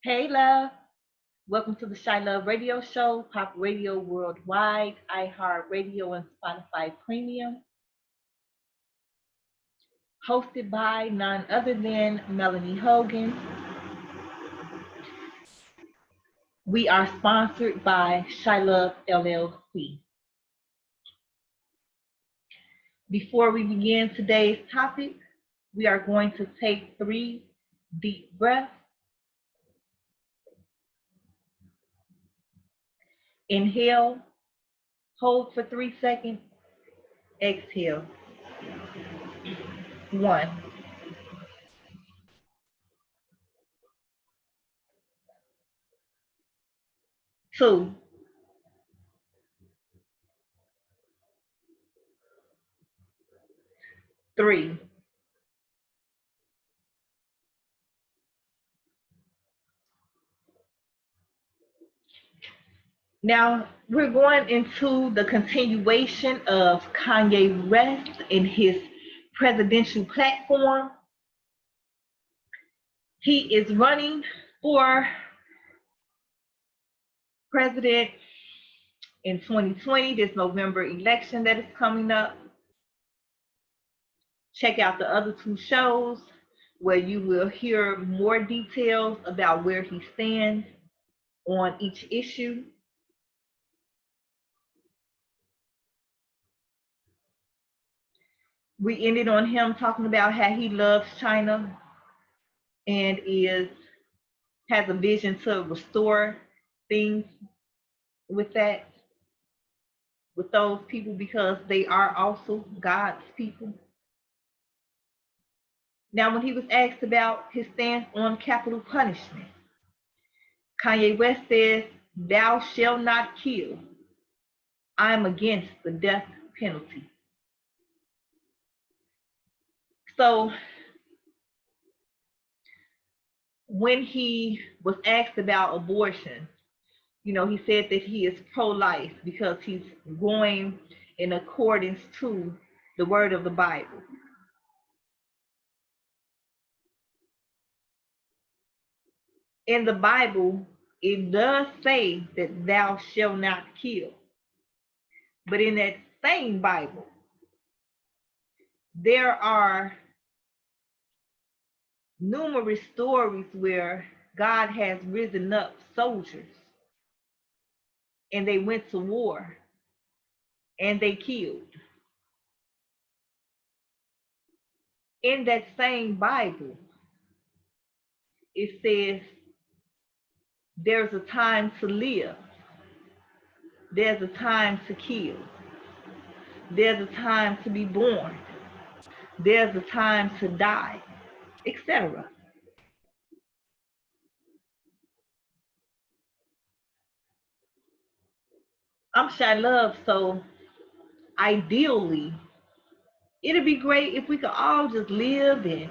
Hey, love. Welcome to the Chilove Radio Show, Pop Radio Worldwide, iHeart Radio, and Spotify Premium. Hosted by none other than Melanie Hogan. We are sponsored by Chilove LLC. Before we begin today's topic, we are going to take 3 deep breaths. Inhale, hold for 3 seconds, exhale. 1, 2, 3. Now, we're going into the continuation of Kanye West in his presidential platform. He is running for president in 2020, this November election that is coming up. Check out the other 2 shows where you will hear more details about where he stands on each issue. We ended on him talking about how he loves China and has a vision to restore things with those people, because they are also God's people. Now, when he was asked about his stance on capital punishment, Kanye West says, "Thou shalt not kill. I am against the death penalty." So when he was asked about abortion, he said that he is pro-life because he's going in accordance to the word of the Bible. In the Bible, it does say that thou shalt not kill. But in that same Bible, there are numerous stories where God has risen up soldiers and they went to war and they killed. In that same Bible, it says there's a time to live, there's a time to kill, there's a time to be born, there's a time to die, etc. I'm Chilove, so ideally, it'd be great if we could all just live and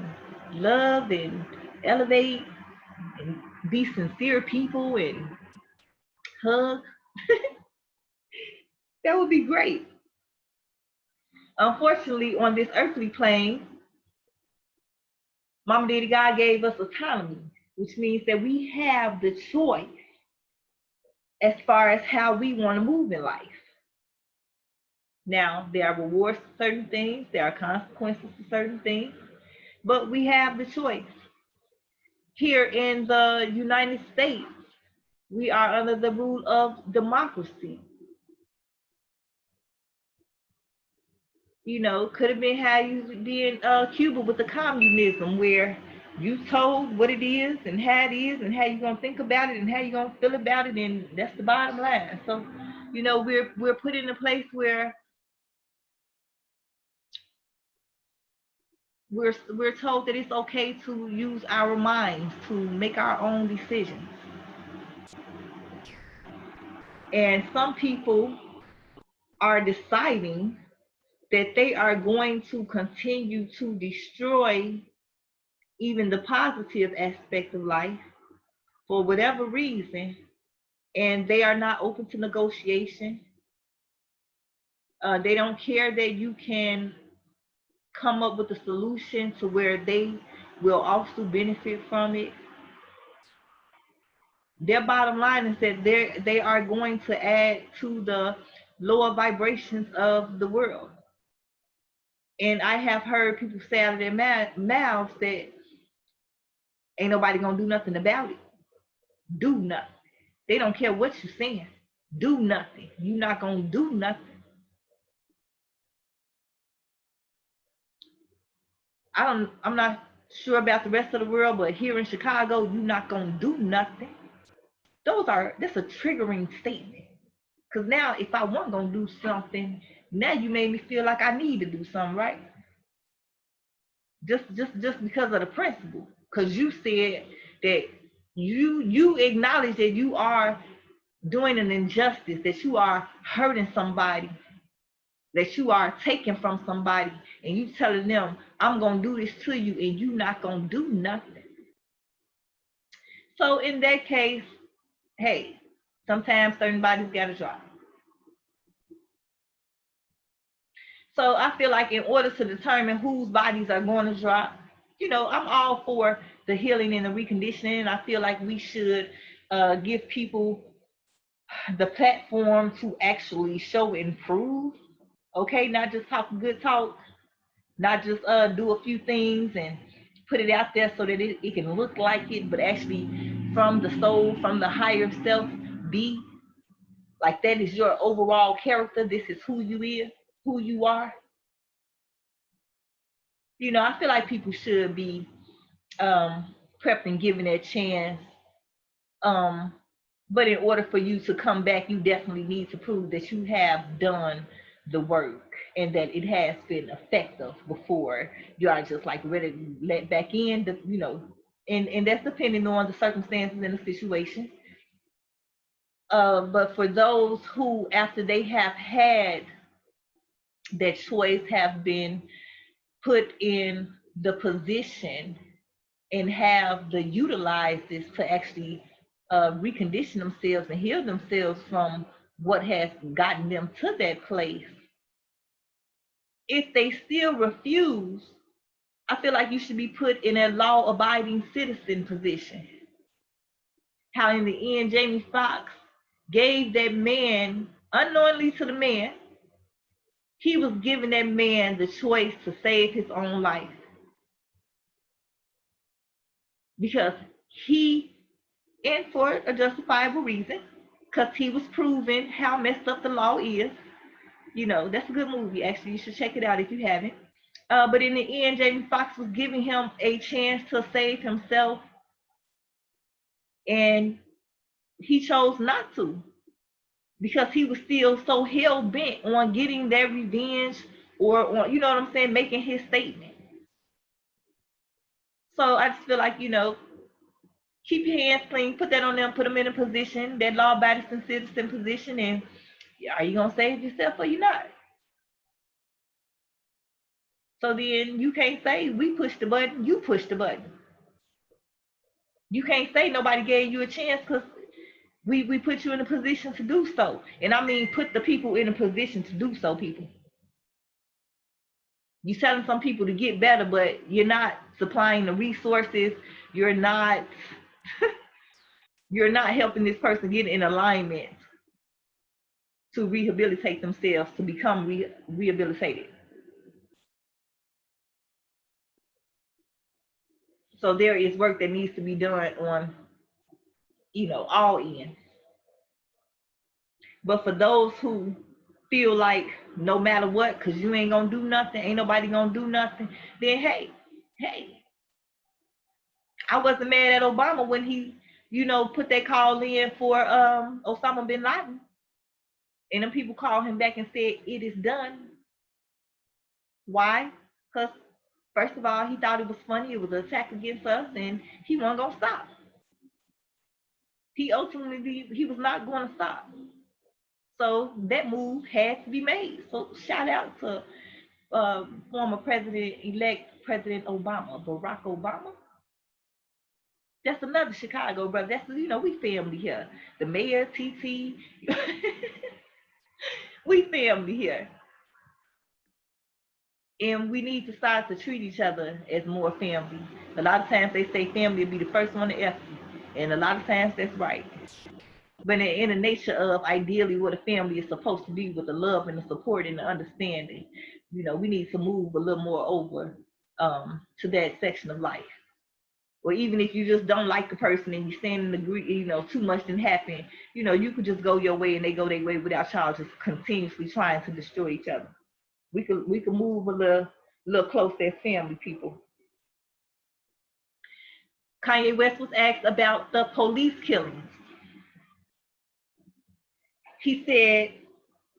love and elevate and be sincere people and hug. That would be great. Unfortunately, on this earthly plane, Mama Daddy God gave us autonomy, which means that we have the choice as far as how we want to move in life. Now, there are rewards to certain things, there are consequences to certain things, but we have the choice. Here in the United States, we are under the rule of democracy. Could have been how you did in Cuba with the communism, where you told what it is and how it is and how you're gonna think about it and how you're gonna feel about it, and that's the bottom line. So, we're put in a place where we're told that it's okay to use our minds to make our own decisions. And some people are deciding that they are going to continue to destroy even the positive aspect of life for whatever reason, and they are not open to negotiation. They don't care that you can come up with a solution to where they will also benefit from it. Their bottom line is that they are going to add to the lower vibrations of the world. And I have heard people say out of their mouths that ain't nobody gonna do nothing about it. Do nothing. They don't care what you're saying. Do nothing. You're not gonna do nothing. I'm not sure about the rest of the world, but here in Chicago, you're not gonna do nothing. That's a triggering statement. Cause now if I wasn't gonna do something, now you made me feel like I need to do something, right? Just because of the principle. Cause you said that you acknowledge that you are doing an injustice, that you are hurting somebody, that you are taking from somebody, and you telling them, I'm gonna do this to you, and you not gonna do nothing. So in that case, hey, sometimes certain bodies gotta drop. So I feel like in order to determine whose bodies are going to drop, I'm all for the healing and the reconditioning. I feel like we should give people the platform to actually show and prove. Okay, not just talk good talk, not just do a few things and put it out there so that it can look like it, but actually from the soul, from the higher self, be like that is your overall character. This is who you are. I feel like people should be prepped and given a chance. Um, but in order for you to come back, you definitely need to prove that you have done the work and that it has been effective before you are just like ready to let back in. And that's depending on the circumstances and the situation. But for those who, after they have had that choice, have been put in the position and have the utilize this to actually recondition themselves and heal themselves from what has gotten them to that place. If they still refuse, I feel like you should be put in a law-abiding citizen position. How in the end, Jamie Foxx gave that man, unknowingly to the man, he was giving that man the choice to save his own life. Because he, and for a justifiable reason, because he was proving how messed up the law is. That's a good movie. Actually, you should check it out if you haven't. But in the end, Jamie Foxx was giving him a chance to save himself, and he chose not to because he was still so hell bent on getting that revenge or on, you know what I'm saying, making his statement. So I just feel like, keep your hands clean, put that on them, put them in a position, that law-abiding citizen position, and are you gonna save yourself or you not? So then you can't say we pushed the button, you pushed the button. You can't say nobody gave you a chance because we put you in a position to do so. And I mean put the people in a position to do so, people. You're telling some people to get better, but you're not supplying the resources. You're not you're not helping this person get in alignment to rehabilitate themselves, to become rehabilitated. So there is work that needs to be done on, all ends. But for those who feel like no matter what, because you ain't gonna do nothing, ain't nobody gonna do nothing, then hey, I wasn't mad at Obama when he, put that call in for Osama bin Laden. And then people called him back and said, it is done. Why? Because first of all, he thought it was funny, it was an attack against us, and he wasn't gonna stop. He was not gonna stop. So that move had to be made. So shout out to former President-elect President Obama, Barack Obama. That's another Chicago brother. That's, we family here. The mayor, TT, we family here. And we need to start to treat each other as more family. A lot of times they say family will be the first one to F you. And a lot of times that's right. But in the nature of ideally what a family is supposed to be, with the love and the support and the understanding, we need to move a little more over to that section of life. Or even if you just don't like the person and you stand and agree, too much didn't happen, you could just go your way and they go their way without y'all just continuously trying to destroy each other. We could move a little closer as family people. Kanye West was asked about the police killings. He said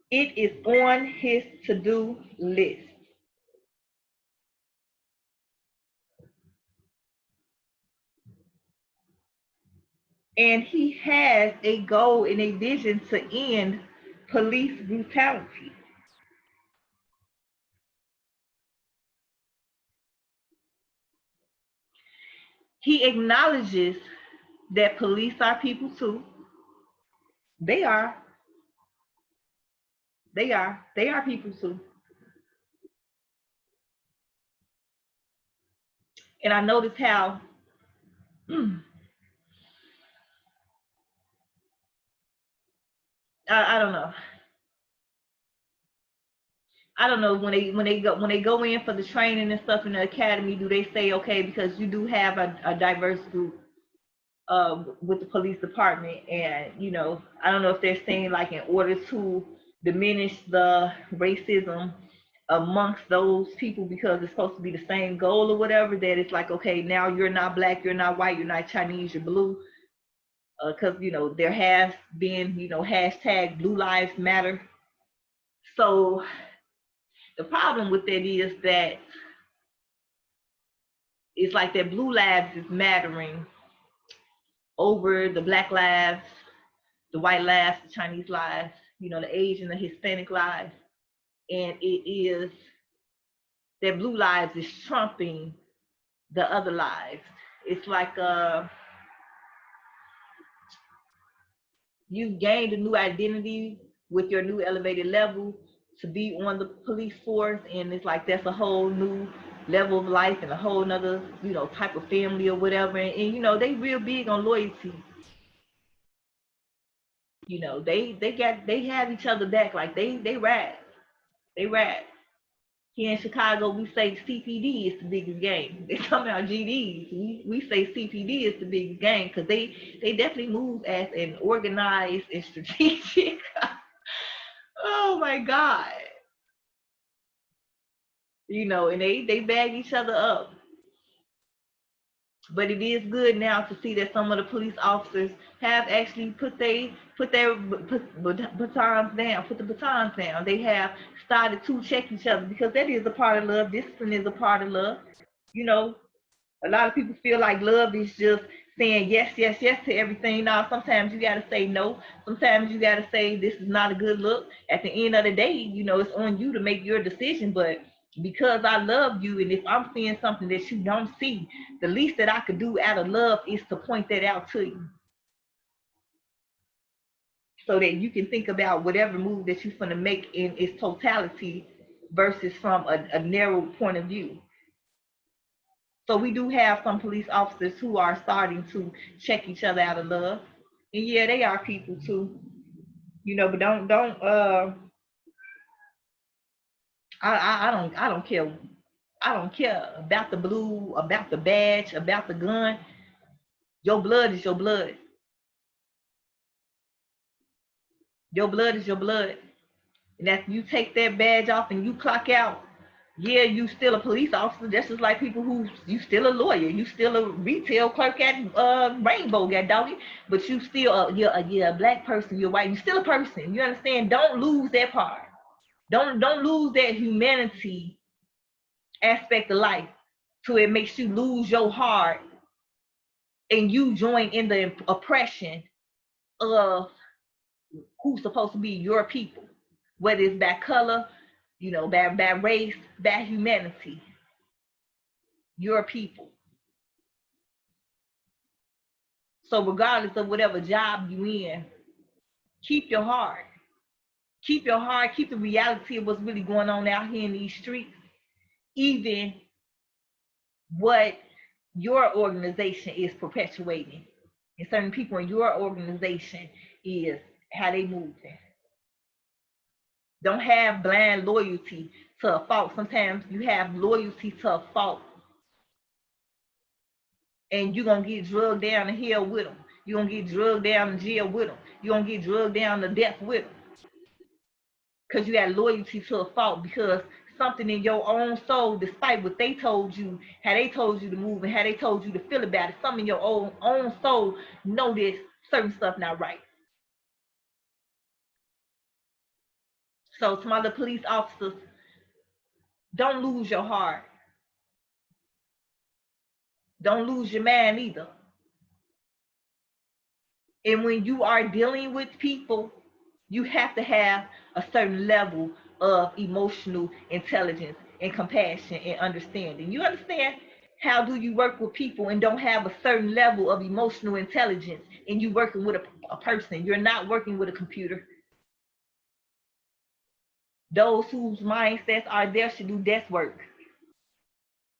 it is on his to-do list. And he has a goal and a vision to end police brutality. He acknowledges that police are people too. They are. They are. They are people too. And I noticed how I don't know. I don't know when they go in for the training and stuff in the academy. Do they say, okay, because you do have a diverse group with the police department, and I don't know if they're saying, like, in order to diminish the racism amongst those people, because it's supposed to be the same goal or whatever, that it's like, okay, now you're not black, you're not white, you're not Chinese, you're blue, because there has been hashtag Blue Lives Matter. So the problem with that is that it's like that blue lives is mattering over the black lives, the white lives, the Chinese lives, the Asian, the Hispanic lives. And it is that blue lives is trumping the other lives. It's like you gained a new identity with your new elevated level to be on the police force, and it's like that's a whole new level of life and a whole nother type of family or whatever. And they real big on loyalty. They have each other back. Like they ride. They ride. Here in Chicago, we say CPD is the biggest game. They talking about GDs. We say CPD is the biggest game because they definitely move as an organized and strategic. Oh my God. And they bag each other up. But it is good now to see that some of the police officers have actually put their batons down, put the batons down. They have started to check each other, because that is a part of love. Discipline is a part of love. You know, a lot of people feel like love is just saying yes, yes, yes to everything. Now, sometimes you got to say no. Sometimes you got to say this is not a good look. At the end of the day, it's on you to make your decision. But because I love you, and if I'm seeing something that you don't see, the least that I could do out of love is to point that out to you, so that you can think about whatever move that you're going to make in its totality versus from a narrow point of view. So we do have some police officers who are starting to check each other out of love. And yeah, they are people too. But don't I don't care. I don't care about the blue, about the badge, about the gun. Your blood is your blood. Your blood is your blood. And after you take that badge off and you clock out, yeah, you still a police officer. That's just like people who you still a lawyer, you still a retail clerk at Rainbow, got doggy, but you still you're a black person, you're white, you're still a person. You understand? Don't lose that part. Don't lose that humanity aspect of life, so it makes you lose your heart and you join in the oppression of who's supposed to be your people, whether it's by color, by race, by humanity, your people. So regardless of whatever job you in, keep your heart. Keep your heart, keep the reality of what's really going on out here in these streets, even what your organization is perpetuating. and certain people in your organization is how they moving. Don't have blind loyalty to a fault. Sometimes you have loyalty to a fault, and you're gonna get drugged down the hill with them. You're gonna get drugged down in jail with them. You're gonna get drugged down to death with them because you got loyalty to a fault, because something in your own soul, despite what they told you, how they told you to move and how they told you to feel about it, something in your own soul know this certain stuff not right. So to my little police officers, don't lose your heart. Don't lose your mind either. And when you are dealing with people, you have to have a certain level of emotional intelligence and compassion and understanding. You understand? How do you work with people and don't have a certain level of emotional intelligence, and you working with a person? You're not working with a computer. Those whose mindsets are there should do desk work,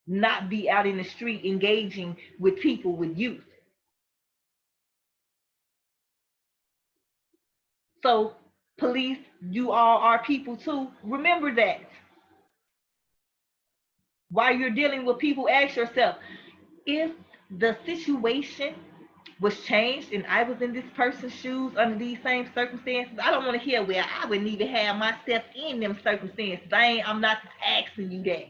not be out in the street engaging with people, with youth. So, police, you all are people too. Remember that. While you're dealing with people, ask yourself, if the situation was changed and I was in this person's shoes under these same circumstances, I don't want to hear where I wouldn't even have myself in them circumstances. I'm not asking you that.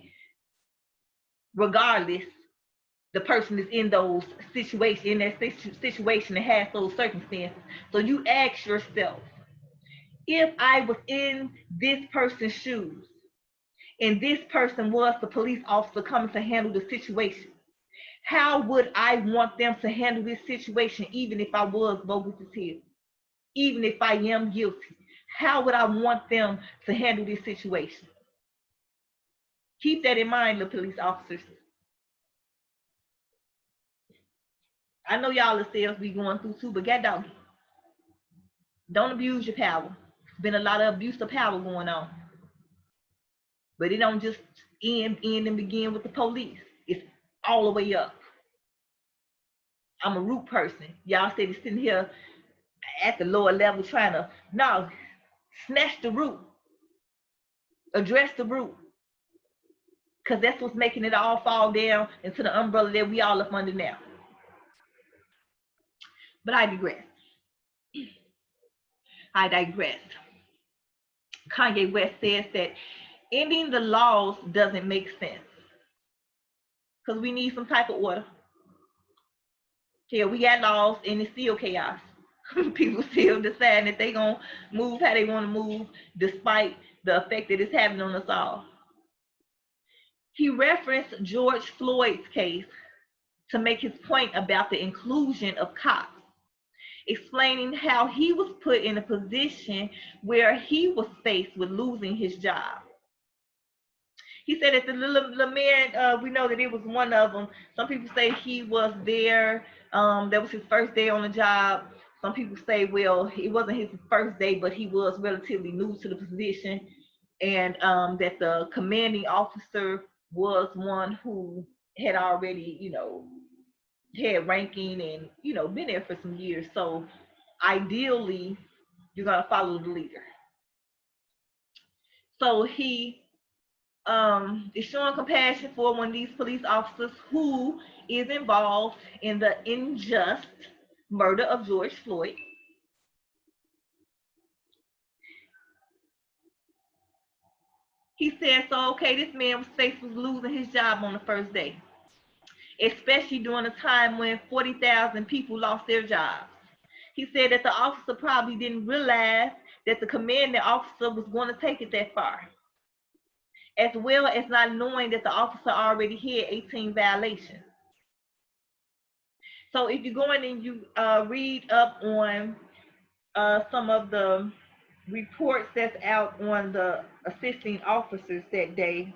Regardless, the person is in those situations, in that situation and has those circumstances. So you ask yourself, if I was in this person's shoes and this person was the police officer coming to handle the situation, how would I want them to handle this situation, even if I was bogus as hell, even if I am guilty? How would I want them to handle this situation? Keep that in mind, the police officers. I know y'all yourselves be going through too, but get down. Don't abuse your power. There's been a lot of abuse of power going on. But it don't just end and begin with the police. It's all the way up. I'm a root person. Y'all said it's sitting here at the lower level trying to, no, snatch the root, address the root, because that's what's making it all fall down into the umbrella that we all up under now. But I digress. I digress. Kanye West says that ending the laws doesn't make sense because we need some type of order. Yeah, we got laws and it's still chaos. People still decide that they gonna move how they want to move despite the effect that it's having on us all. He referenced George Floyd's case to make his point about the inclusion of cops, explaining how he was put in a position where he was faced with losing his job. He said that the little man, we know that it was one of them. Some people say he was there. That was his first day on the job. Some people say, well, it wasn't his first day, but he was relatively new to the position, and that the commanding officer was one who had already, had ranking and, been there for some years. So ideally, you're going to follow the leader. So he is showing compassion for one of these police officers who is involved in the unjust murder of George Floyd. He said, so okay, this man was faced with losing his job on the first day, especially during a time when 40,000 people lost their jobs. He said that the officer probably didn't realize that the commanding officer was going to take it that far, as well as not knowing that the officer already had 18 violations. So if you go in and you read up on some of the reports that's out on the assisting officers that day,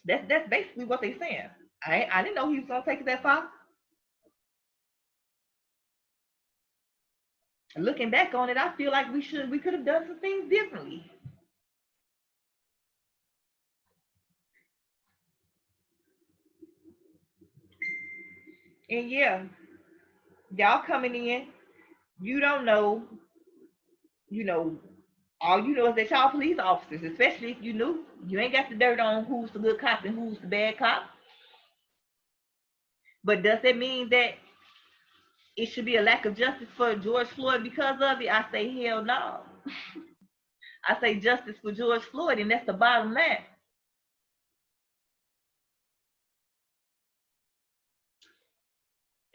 that's basically what they're saying. I didn't know he was gonna take it that far. Looking back on it, I feel like we could have done some things differently. And yeah, Y'all coming in, you don't know, you know, all you know is that y'all police officers, especially if you knew. You ain't got the dirt on who's the good cop and who's the bad cop. But does that mean that it should be a lack of justice for George Floyd because of it? I say hell no. I say justice for George Floyd, and that's the bottom line.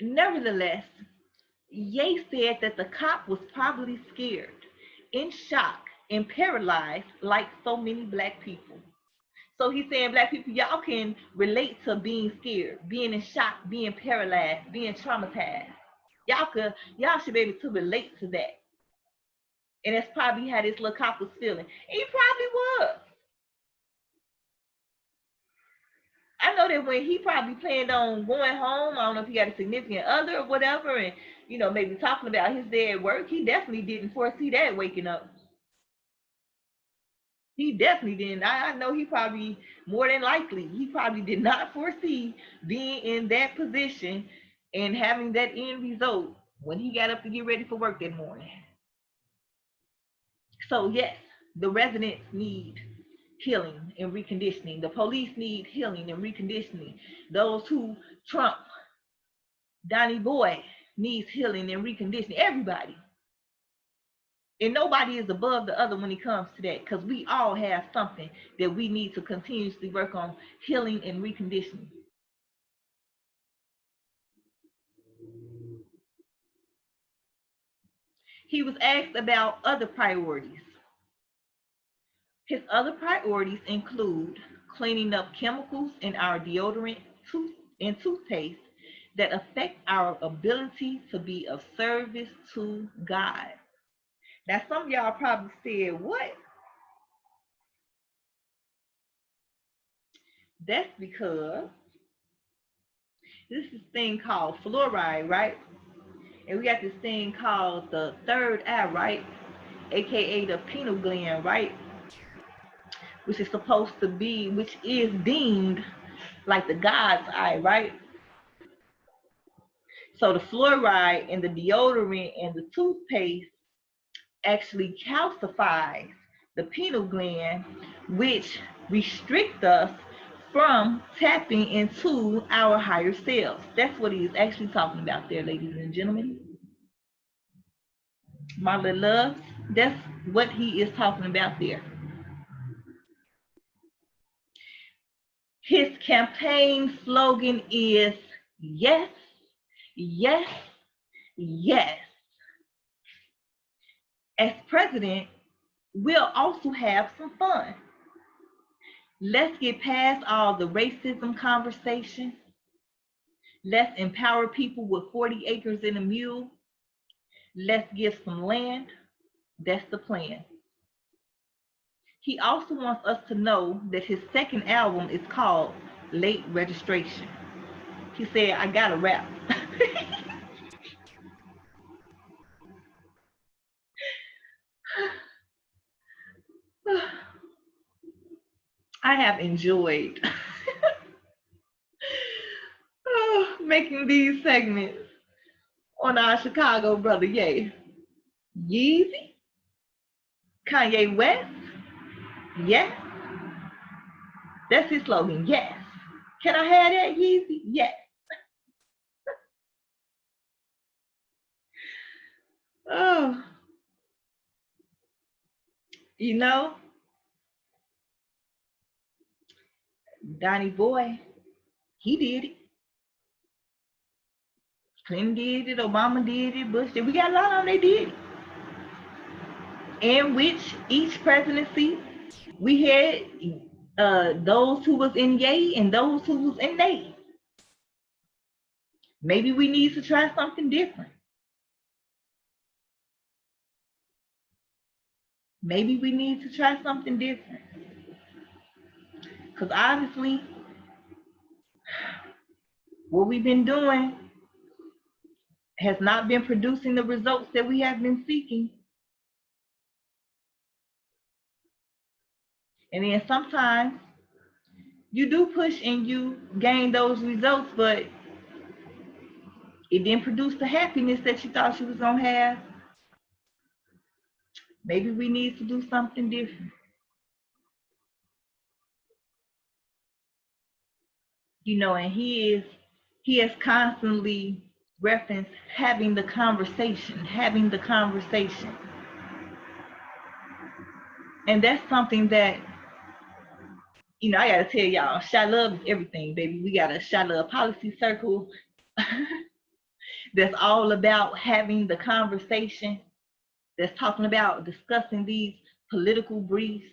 Nevertheless, Ye said that the cop was probably scared, in shock, and paralyzed like so many black people. So he's saying black people, y'all can relate to being scared, being in shock, being paralyzed, being traumatized. Y'all should be able to relate to that. And that's probably how this little cop was feeling. And he probably was. I know that when he probably planned on going home, I don't know if he got a significant other or whatever, and maybe talking about his day at work, he definitely didn't foresee that waking up. He definitely didn't. I know he probably, more than likely, he probably did not foresee being in that position and having that end result when he got up to get ready for work that morning. So yes, the residents need healing and reconditioning. The police need healing and reconditioning. Those who Trump, Donnie Boy needs healing and reconditioning. Everybody. And nobody is above the other when it comes to that, because we all have something that we need to continuously work on healing and reconditioning. He was asked about other priorities. His other priorities include cleaning up chemicals in our deodorant and toothpaste that affect our ability to be of service to God. Now, some of y'all probably said, what? That's because this is thing called fluoride, right? And we got this thing called the third eye, right? AKA the pineal gland, right? Which is supposed to be, which is deemed like the God's eye, right? So the fluoride in the deodorant and the toothpaste actually calcifies the pineal gland, which restrict us from tapping into our higher selves. That's what he's actually talking about there, ladies and gentlemen. My little loves, that's what he is talking about there. His campaign slogan is yes, yes, yes. As president, we'll also have some fun. Let's get past all the racism conversation. Let's empower people with 40 acres and a mule. Let's give some land. That's the plan. He also wants us to know that his second album is called Late Registration. He said, I got a rap. I have enjoyed making these segments on our Chicago brother, Ye. Yeezy, Kanye West, yes. That's his slogan, yes. Can I have that, Yeezy? Yes. Oh, you know, Donnie Boy, he did it. Clinton did it, Obama did it, Bush did it. We got a lot of them, they did it. In which each presidency, we had those who was in yay and those who was in nay. Maybe we need to try something different. Maybe we need to try something different. Because obviously, what we've been doing has not been producing the results that we have been seeking. And then sometimes you do push and you gain those results, but it didn't produce the happiness that you thought you was gonna have. Maybe we need to do something different. And he has constantly referenced having the conversation, having the conversation. And that's something that, I gotta tell y'all, Chilove is everything, baby. We got a Chilove policy circle that's all about having the conversation, that's talking about discussing these political briefs,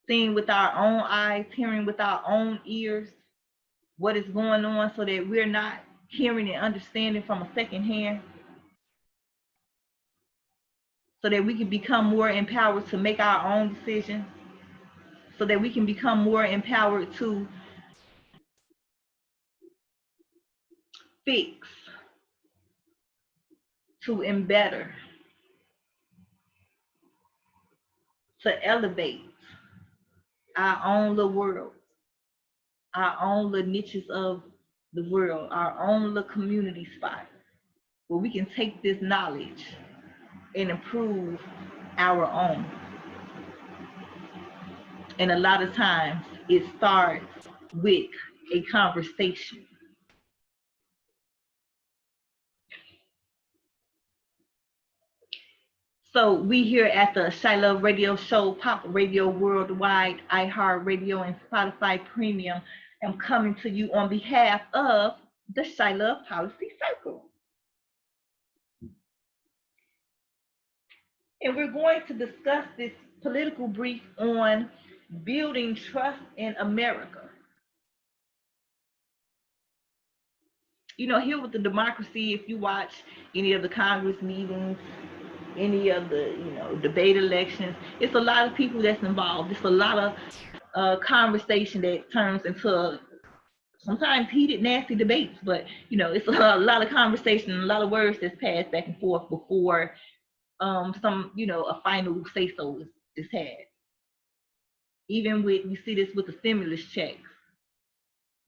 seeing with our own eyes, hearing with our own ears what is going on, so that we're not hearing and understanding from a second hand, so that we can become more empowered to make our own decisions, so that we can become more empowered to fix, to embetter, to elevate our own little world, our own little niches of the world, our own little community spot, where we can take this knowledge and improve our own. And a lot of times it starts with a conversation. So we here at the Chilove Radio Show, Pop Radio Worldwide, iHeartRadio, and Spotify Premium, am coming to you on behalf of the Chilove Policy Circle. And we're going to discuss this political brief on building trust in America. Here with the democracy, if you watch any of the Congress meetings, any of the debate elections, it's a lot of people that's involved. It's a lot of conversation that turns into sometimes heated, nasty debates, but it's a lot of conversation, a lot of words that's passed back and forth before some a final say so is had. Even with, you see this with the stimulus checks,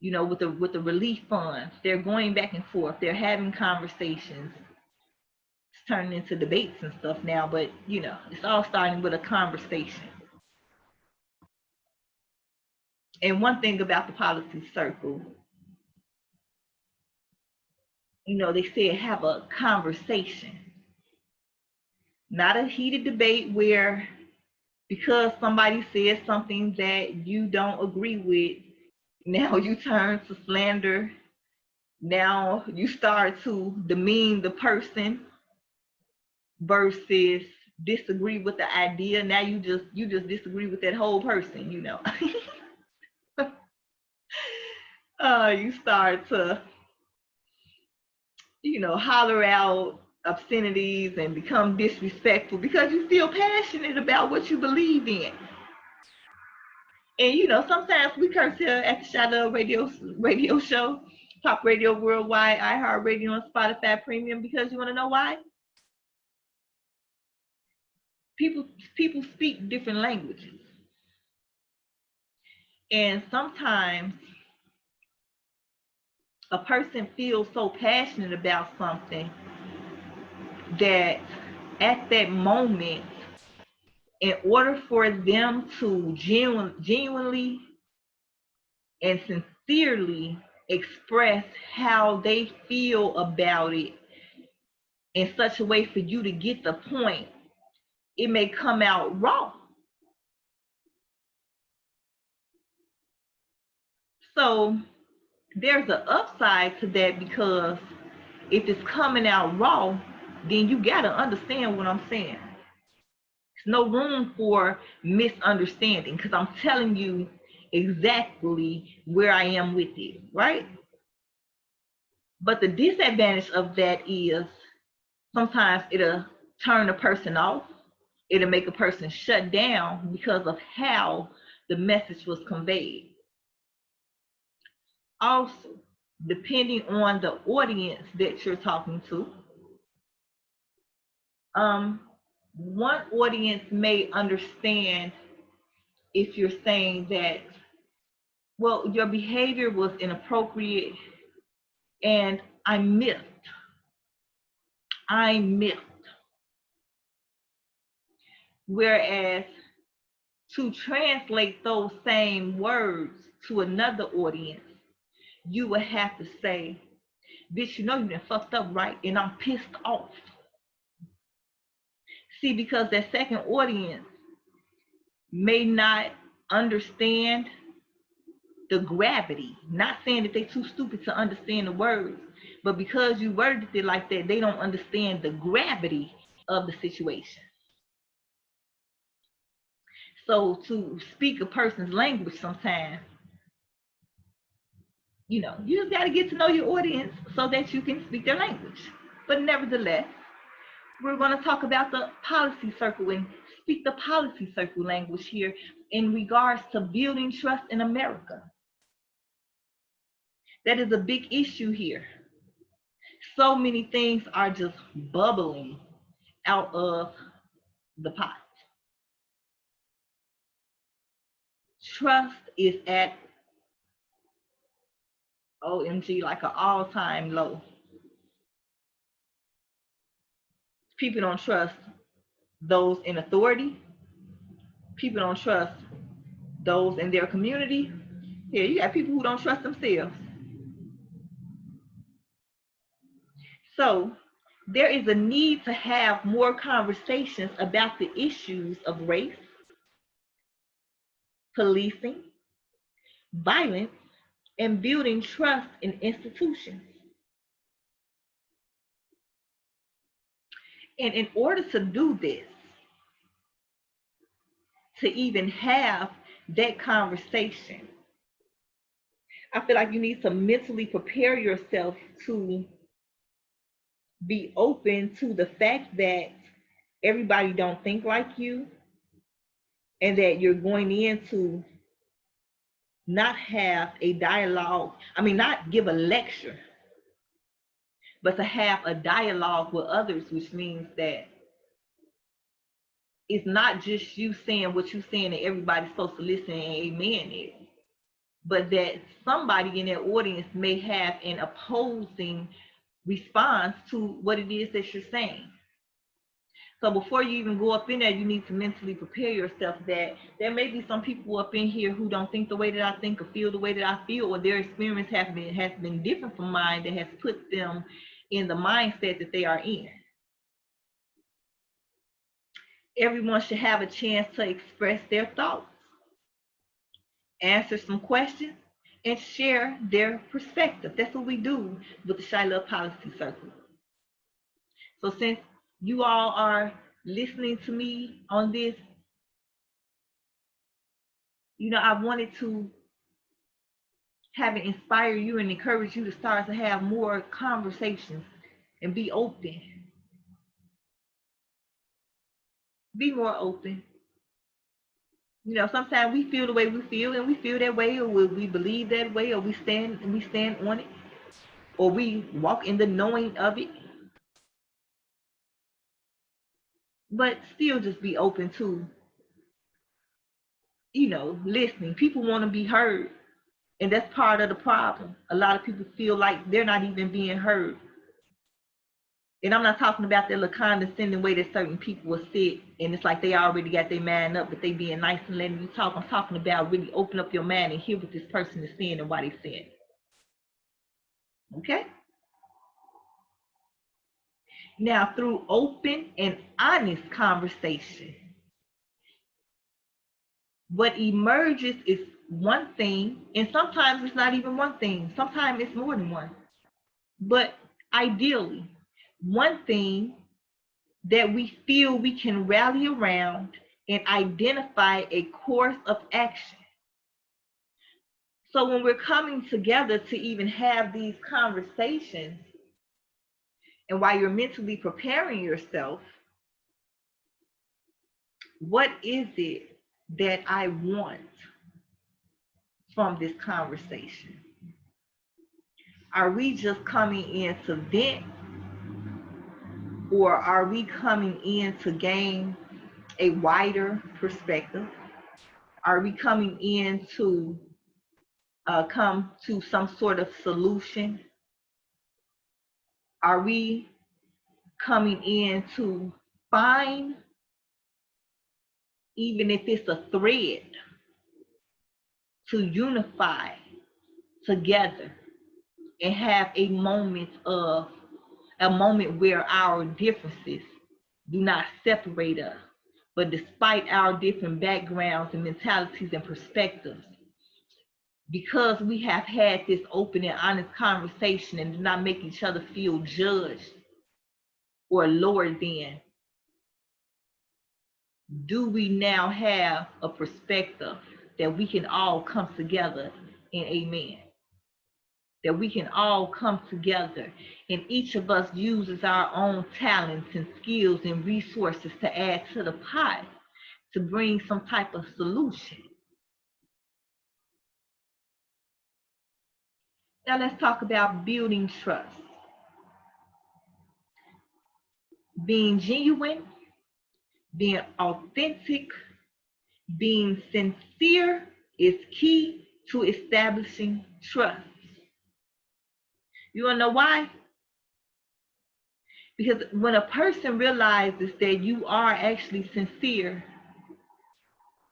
with the relief funds, they're going back and forth, they're having conversations. It's turning into debates and stuff now, but it's all starting with a conversation. And one thing about the policy circle, they said have a conversation, not a heated debate where because somebody says something that you don't agree with, now you turn to slander. Now you start to demean the person versus disagree with the idea. Now you just disagree with that whole person, you start to holler out obscenities and become disrespectful because you feel passionate about what you believe in. And sometimes we curse here at the Chilove Radio Show, Pop Radio Worldwide, iHeartRadio, and Spotify Premium, because you want to know why? People speak different languages, and sometimes a person feels so passionate about something that at that moment, in order for them to genuinely and sincerely express how they feel about it in such a way for you to get the point, it may come out raw. So there's an upside to that, because if it's coming out raw, then you got to understand what I'm saying. There's no room for misunderstanding, because I'm telling you exactly where I am with it, right? But the disadvantage of that is sometimes it'll turn a person off. It'll make a person shut down because of how the message was conveyed. Also, depending on the audience that you're talking to, one audience may understand if you're saying that, well, your behavior was inappropriate And I'm miffed. I'm miffed. Whereas to translate those same words to another audience, you would have to say, bitch, you know you done fucked up, right? And I'm pissed off. See, because that second audience may not understand the gravity. Not saying that they're too stupid to understand the words, but because you worded it like that, they don't understand the gravity of the situation. So to speak a person's language sometimes, you know, you just got to get to know your audience so that you can speak their language. But nevertheless, we're going to talk about the policy circle and speak the policy circle language here in regards to building trust in America. That is a big issue here. So many things are just bubbling out of the pot. Trust is at OMG like an all-time low. People don't trust those in authority. People don't trust those in their community. Yeah, you got people who don't trust themselves. So there is a need to have more conversations about the issues of race, policing, violence, and building trust in institutions. And in order to do this, to even have that conversation, I feel like you need to mentally prepare yourself to be open to the fact that everybody don't think like you and that you're going in to not have a dialogue, not give a lecture, but to have a dialogue with others, which means that it's not just you saying what you're saying and everybody's supposed to listen and amen it, but that somebody in their audience may have an opposing response to what it is that you're saying. So before you even go up in there, you need to mentally prepare yourself that there may be some people up in here who don't think the way that I think or feel the way that I feel, or their experience has been different from mine that has put them in the mindset that they are in. Everyone should have a chance to express their thoughts, answer some questions, and share their perspective. That's what we do with the Chilove Policy Circle. So since you all are listening to me on this, I wanted to have it inspire you and encourage you to start to have more conversations and be open. Be more open. Sometimes we feel the way we feel and we feel that way, or we believe that way, or we stand on it, or we walk in the knowing of it. But still just be open to, listening. People want to be heard. And that's part of the problem. A lot of people feel like they're not even being heard. And I'm not talking about that little condescending way that certain people will sit and it's like they already got their mind up, but they being nice and letting you talk. I'm talking about really open up your mind and hear what this person is saying and why they're saying it. Okay? Now, through open and honest conversation, what emerges is one thing, and sometimes it's not even one thing. Sometimes it's more than one. But ideally, one thing that we feel we can rally around and identify a course of action. So when we're coming together to even have these conversations, and while you're mentally preparing yourself, what is it that I want from this conversation? Are we just coming in to vent, or are we coming in to gain a wider perspective? Are we coming in to come to some sort of solution? Are we coming in to find, even if it's a thread, to unify together and have a moment where our differences do not separate us, but despite our different backgrounds and mentalities and perspectives, because we have had this open and honest conversation and do not make each other feel judged or lower than, do we now have a perspective that we can all come together in amen? That we can all come together and each of us uses our own talents and skills and resources to add to the pot to bring some type of solution. Now let's talk about building trust. Being genuine, being authentic, being sincere is key to establishing trust. You wanna know why? Because when a person realizes that you are actually sincere,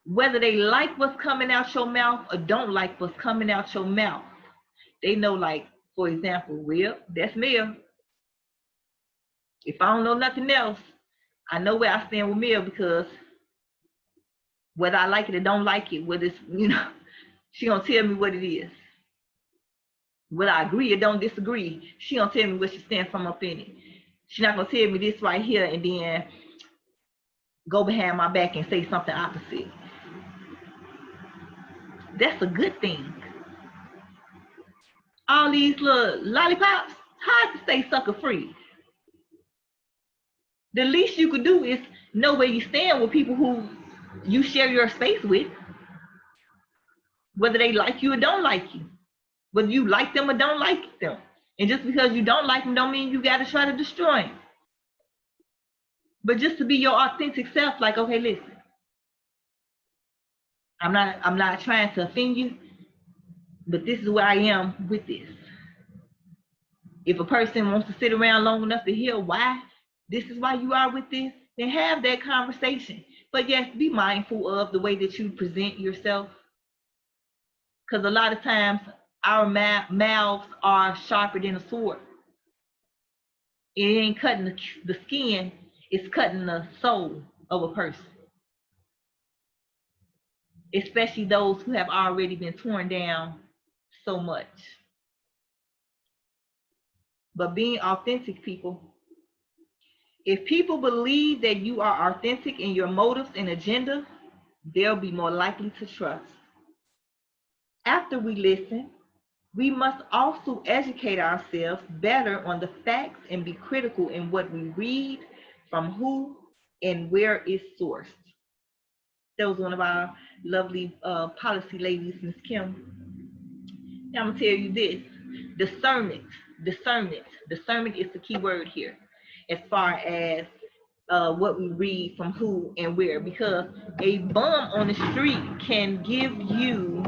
whether they like what's coming out your mouth or don't like what's coming out your mouth, they know, like, for example, well, that's Mel. If I don't know nothing else, I know where I stand with Mel, because whether I like it or don't like it, whether it's, she gonna tell me what it is. Whether I agree or don't disagree, she gonna tell me where she stands from up in it. She's not gonna tell me this right here and then go behind my back and say something opposite. That's a good thing. All these little lollipops, hard to stay sucker free. The least you could do is know where you stand with people who you share your space with, whether they like you or don't like you, whether you like them or don't like them. And just because you don't like them don't mean you got to try to destroy them. But just to be your authentic self, like, okay, listen, I'm not trying to offend you, but this is where I am with this. If a person wants to sit around long enough to hear why this is why you are with this, then have that conversation. But yes, be mindful of the way that you present yourself, because a lot of times our mouths are sharper than a sword. It ain't cutting the skin, it's cutting the soul of a person, especially those who have already been torn down so much. But being authentic, people, if people believe that you are authentic in your motives and agenda, they'll be more likely to trust. After we listen, we must also educate ourselves better on the facts and be critical in what we read, from who and where it's sourced. That was one of our lovely policy ladies, Miss Kim. Now I'm gonna tell you this: discernment. Discernment is the key word here, as far as what we read, from who and where, because a bum on the street can give you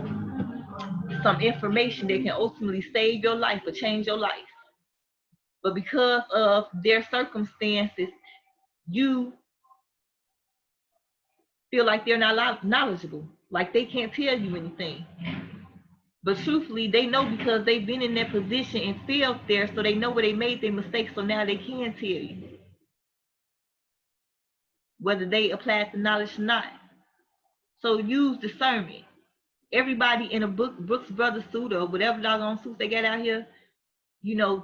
some information that can ultimately save your life or change your life. But because of their circumstances, you feel like they're not knowledgeable, like they can't tell you anything. But truthfully, they know, because they've been in that position and failed there, so they know where they made their mistakes, so now they can tell you, whether they applied the knowledge or not. So use discernment. Everybody in a Brooks Brothers suit or whatever doggone suits they got out here,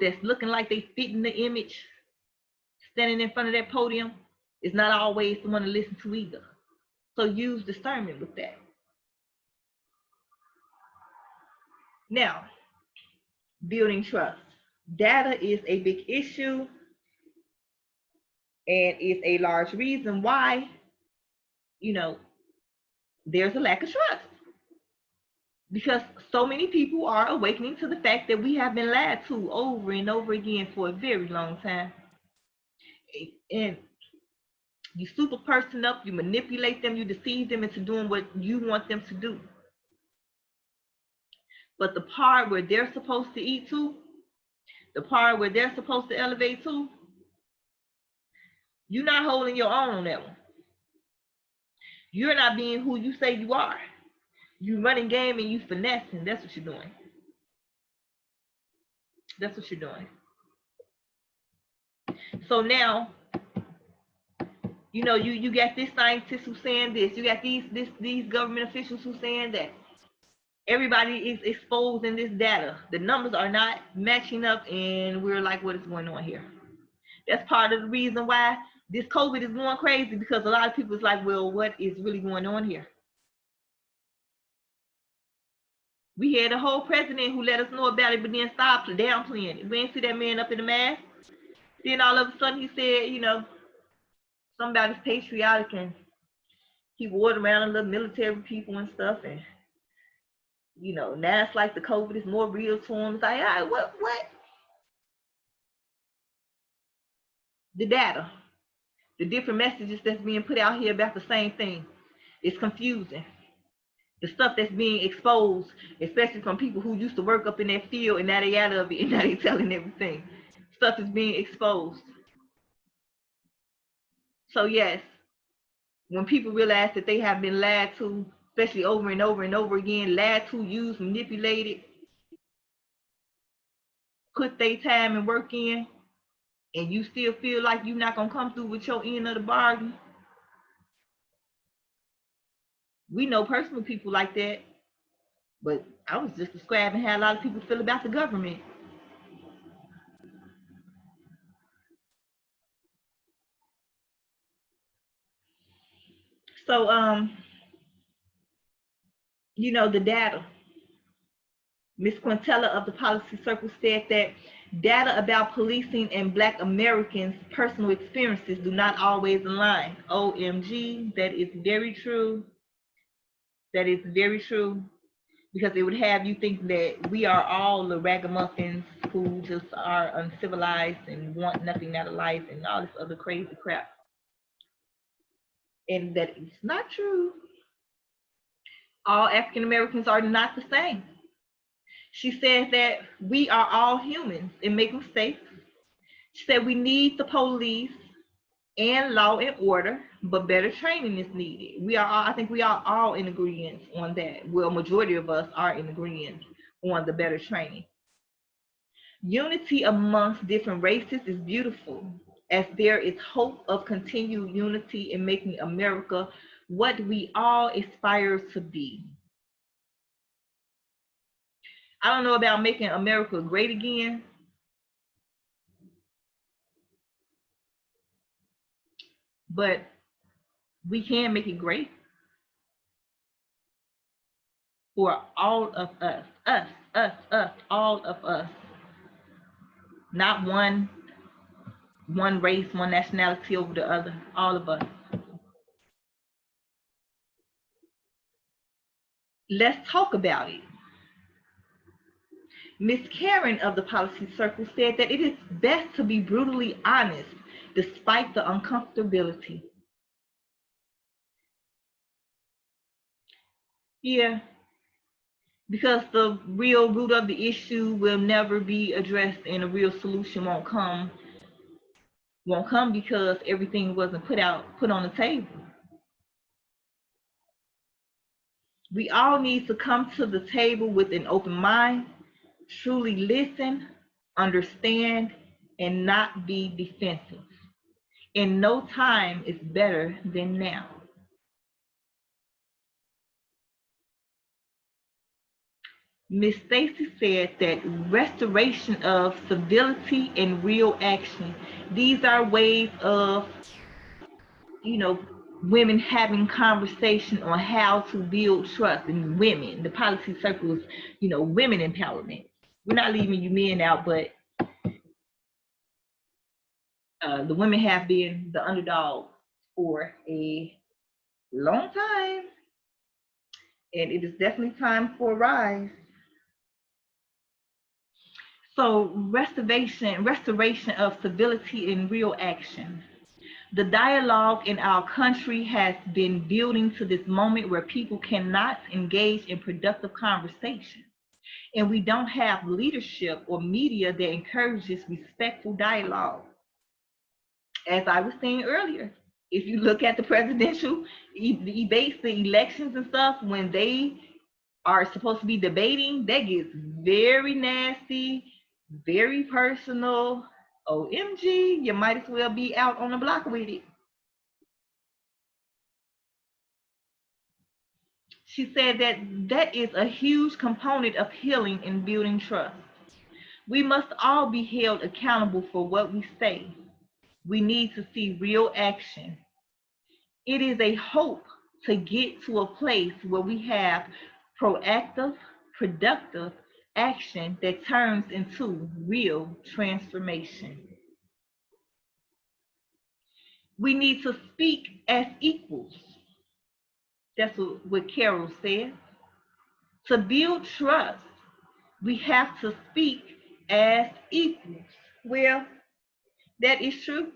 that's looking like they fit in the image, standing in front of that podium, is not always the one to listen to either. So use discernment with that. Now, building trust. Data is a big issue and is a large reason why, there's a lack of trust. Because so many people are awakening to the fact that we have been lied to over and over again for a very long time. And you super person up, you manipulate them, you deceive them into doing what you want them to do. But the part where they're supposed to eat too, the part where they're supposed to elevate to, you're not holding your own on that one. You're not being who you say you are. You running game and you finessing. That's what you're doing. That's what you're doing. So now, you got this scientist who's saying this. You got these government officials who's saying that. Everybody is exposing this data. The numbers are not matching up, and we're like, what is going on here? That's part of the reason why this COVID is going crazy, because a lot of people is like, well, what is really going on here? We had a whole president who let us know about it, but then stopped downplaying it. We didn't see that man up in the mask. Then all of a sudden he said, somebody's patriotic, and he wore around a little military people and stuff, and now it's like the COVID is more real to him. It's like, all right, what? The data, the different messages that's being put out here about the same thing. It's confusing. The stuff that's being exposed, especially from people who used to work up in that field and now they out of it and now they telling everything. Stuff is being exposed. So yes, when people realize that they have been lied to, especially over and over and over again, lied to, used, manipulated, put their time and work in, and you still feel like you're not gonna come through with your end of the bargain. We know personal people like that, but I was just describing how a lot of people feel about the government. So the data. Ms. Quintella of the Policy Circle said that data about policing and Black Americans' personal experiences do not always align. OMG, that is very true. That is very true. Because it would have you think that we are all the ragamuffins who just are uncivilized and want nothing out of life and all this other crazy crap. And that it's not true. All African Americans are not the same. She said that we are all humans and make mistakes. She said we need the police and law and order, but better training is needed. I think we are all in agreement on that. Well, majority of us are in agreement on the better training. Unity amongst different races is beautiful, as there is hope of continued unity in making America what we all aspire to be. I don't know about making America great again, but we can make it great for all of us, all of us. Not one race, one nationality over the other, all of us. Let's talk about it. Miss Karen of the Policy Circle said that it is best to be brutally honest despite the uncomfortability. Yeah, because the real root of the issue will never be addressed and a real solution won't come because everything wasn't put on the table. We all need to come to the table with an open mind, truly listen, understand, and not be defensive. And no time is better than now. Ms. Stacy said that restoration of civility and real action. These are ways of, women having conversation on how to build trust in women. The policy circles, women empowerment. We're not leaving you men out, but the women have been the underdog for a long time, and it is definitely time for a rise. So restoration of civility and real action. The dialogue in our country has been building to this moment where people cannot engage in productive conversation. And we don't have leadership or media that encourages respectful dialogue. As I was saying earlier, if you look at the presidential debates, the elections and stuff, when they are supposed to be debating, that gets very nasty, very personal. OMG, you might as well be out on the block with it. She said that that is a huge component of healing and building trust. We must all be held accountable for what we say. We need to see real action. It is a hope to get to a place where we have proactive, productive action that turns into real transformation. We need to speak as equals. That's what Carol said. To build trust, we have to speak as equals. Well, that is true.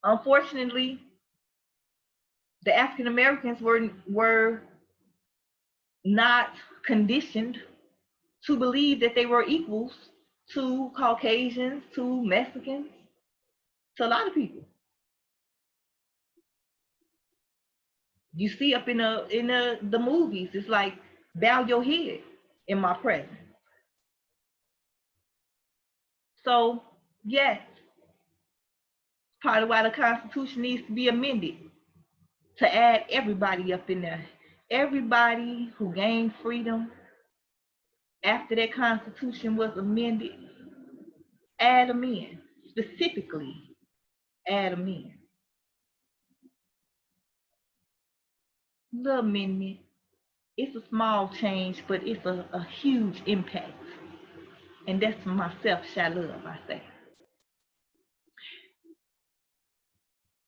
Unfortunately, the African Americans were not conditioned to believe that they were equals to Caucasians, to Mexicans, to a lot of people. You see up in the movies, it's like bow your head in my presence. So yes, part of why the Constitution needs to be amended to add everybody up in there. Everybody who gained freedom after that Constitution was amended, add them in. Specifically, add them in. The amendment, it's a small change, but it's a huge impact. And that's myself, Chilove, I say.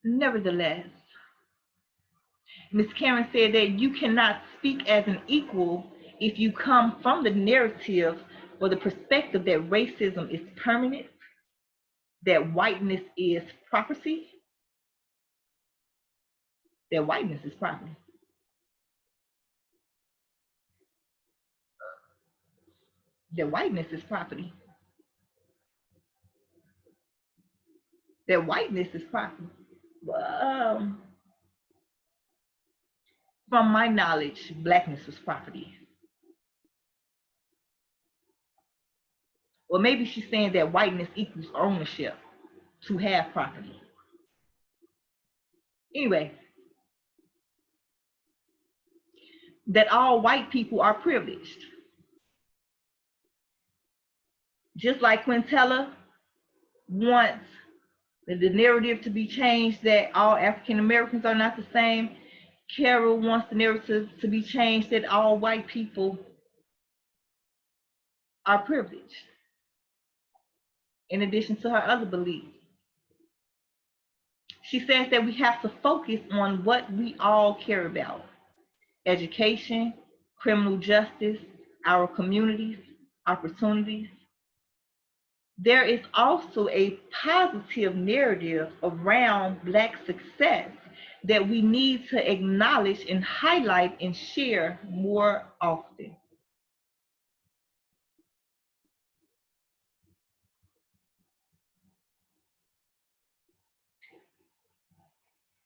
Nevertheless, Ms. Karen said that you cannot speak as an equal if you come from the narrative or the perspective that racism is permanent, that whiteness is property, that whiteness is property. That whiteness is property. That whiteness is property. Um, from my knowledge, blackness is property. Or maybe she's saying that whiteness equals ownership to have property. Anyway, that all white people are privileged. Just like Quintella wants the narrative to be changed that all African Americans are not the same, Carol wants the narrative to be changed that all white people are privileged, in addition to her other beliefs. She says that we have to focus on what we all care about: education, criminal justice, our communities, opportunities. There is also a positive narrative around Black success that we need to acknowledge and highlight and share more often.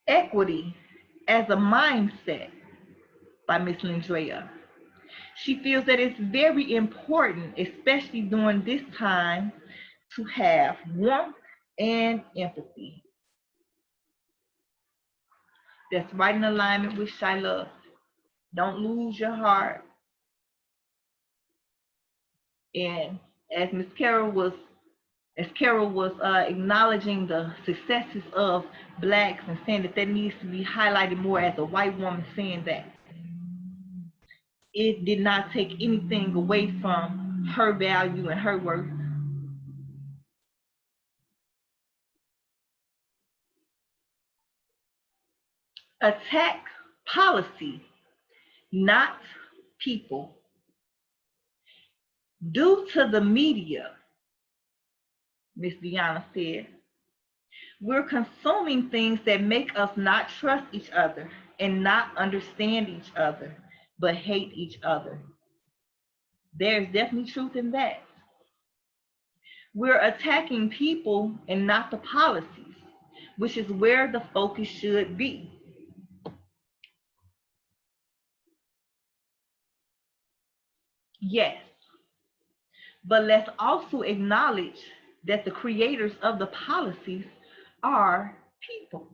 Equity as a mindset by Miss Lindrea. She feels that it's very important, especially during this time, to have warmth and empathy. That's right in alignment with Chilove. Don't lose your heart. And as Miss Carol was, acknowledging the successes of blacks and saying that that needs to be highlighted more as a white woman saying that, it did not take anything away from her value and her worth. Attack policy, not people. Due to the media, Miss Deanna said, we're consuming things that make us not trust each other and not understand each other, but hate each other. There's definitely truth in that. We're attacking people and not the policies, which is where the focus should be. Yes, but let's also acknowledge that the creators of the policies are people.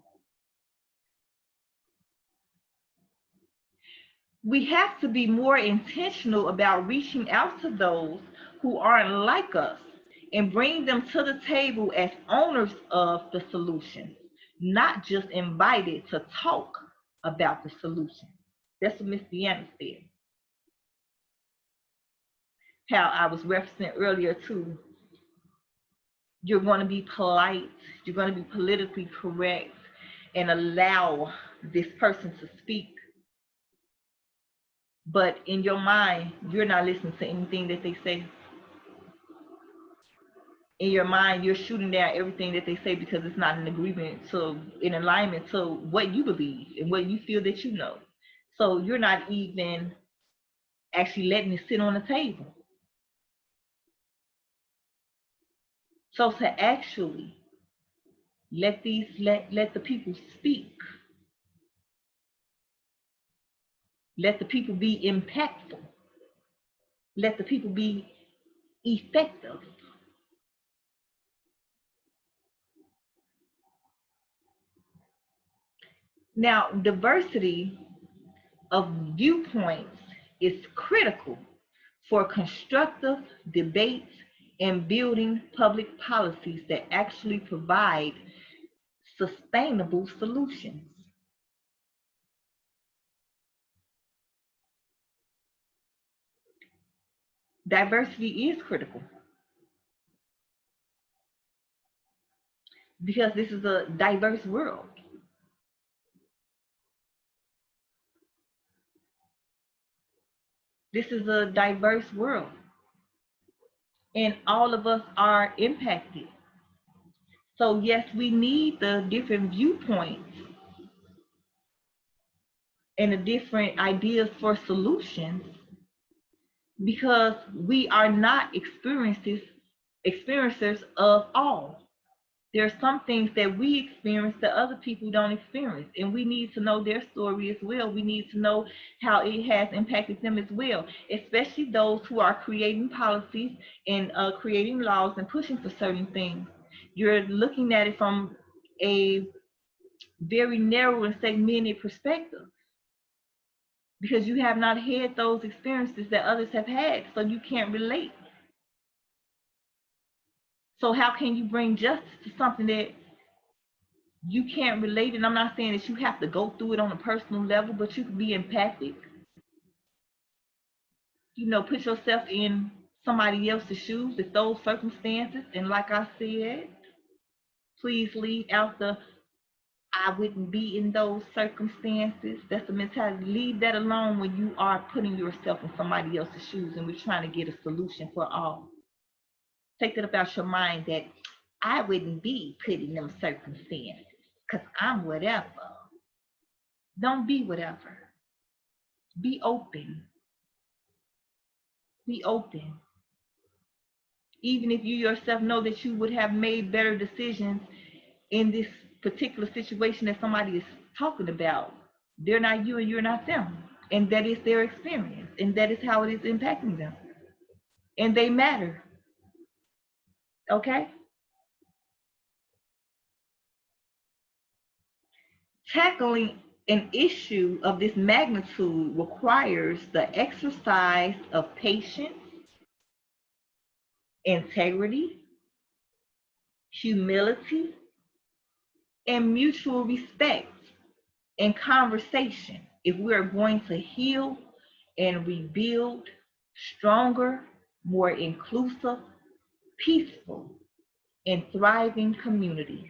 We have to be more intentional about reaching out to those who aren't like us and bring them to the table as owners of the solution, not just invited to talk about the solution. That's what Miss Deanna said. How I was referencing earlier too, you're going to be polite, you're going to be politically correct, and allow this person to speak. But in your mind, you're not listening to anything that they say. In your mind, you're shooting down everything that they say because it's not in agreement to, in alignment to what you believe and what you feel that you know. So you're not even actually letting it sit on the table. So to actually let the people speak, let the people be impactful, let the people be effective. Now, diversity of viewpoints is critical for constructive debates and building public policies that actually provide sustainable solutions. Diversity is critical because this is a diverse world. This is a diverse world, and all of us are impacted. So, yes, we need the different viewpoints and the different ideas for solutions because we are not experiencers of all. There are some things that we experience that other people don't experience, and we need to know their story as well. We need to know how it has impacted them as well, especially those who are creating policies and creating laws and pushing for certain things. You're looking at it from a very narrow and segmented perspective because you have not had those experiences that others have had, so you can't relate. So how can you bring justice to something that you can't relate? And I'm not saying that you have to go through it on a personal level, but you can be empathic. Put yourself in somebody else's shoes with those circumstances. And like I said, please leave out the I wouldn't be in those circumstances. That's the mentality. Leave that alone when you are putting yourself in somebody else's shoes and we're trying to get a solution for all. Take that about your mind that I wouldn't be put in them circumstances because I'm whatever. Don't be whatever. Be open. Be open. Even if you yourself know that you would have made better decisions in this particular situation that somebody is talking about, they're not you and you're not them. And that is their experience. And that is how it is impacting them. And they matter. Okay? Tackling an issue of this magnitude requires the exercise of patience, integrity, humility, and mutual respect and conversation if we are going to heal and rebuild stronger, more inclusive, peaceful, and thriving communities.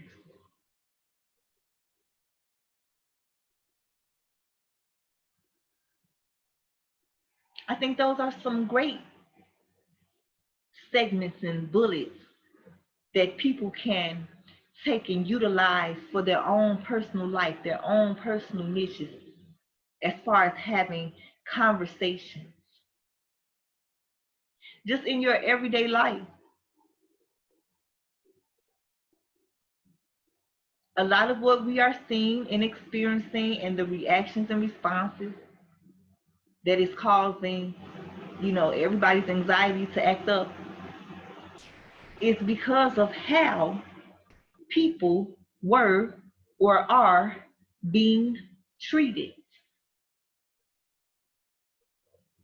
I think those are some great segments and bullets that people can take and utilize for their own personal life, their own personal niches, as far as having conversations. just in your everyday life. A lot of what we are seeing and experiencing and the reactions and responses that is causing, everybody's anxiety to act up is because of how people were or are being treated.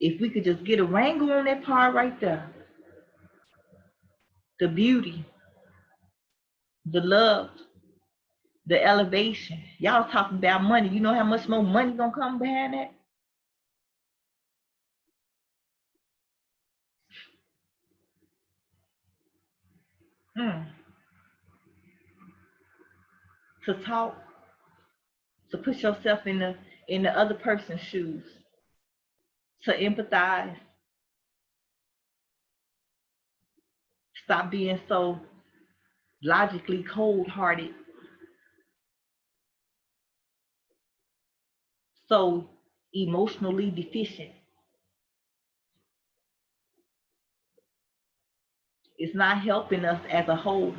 If we could just get a wrangle on that part right there, the beauty, the love, the elevation. Y'all talking about money. You know how much more money gonna come behind that? Mm. To talk, to put yourself in the other person's shoes, to empathize, stop being so logically cold-hearted, so emotionally deficient. It's not helping us as a whole.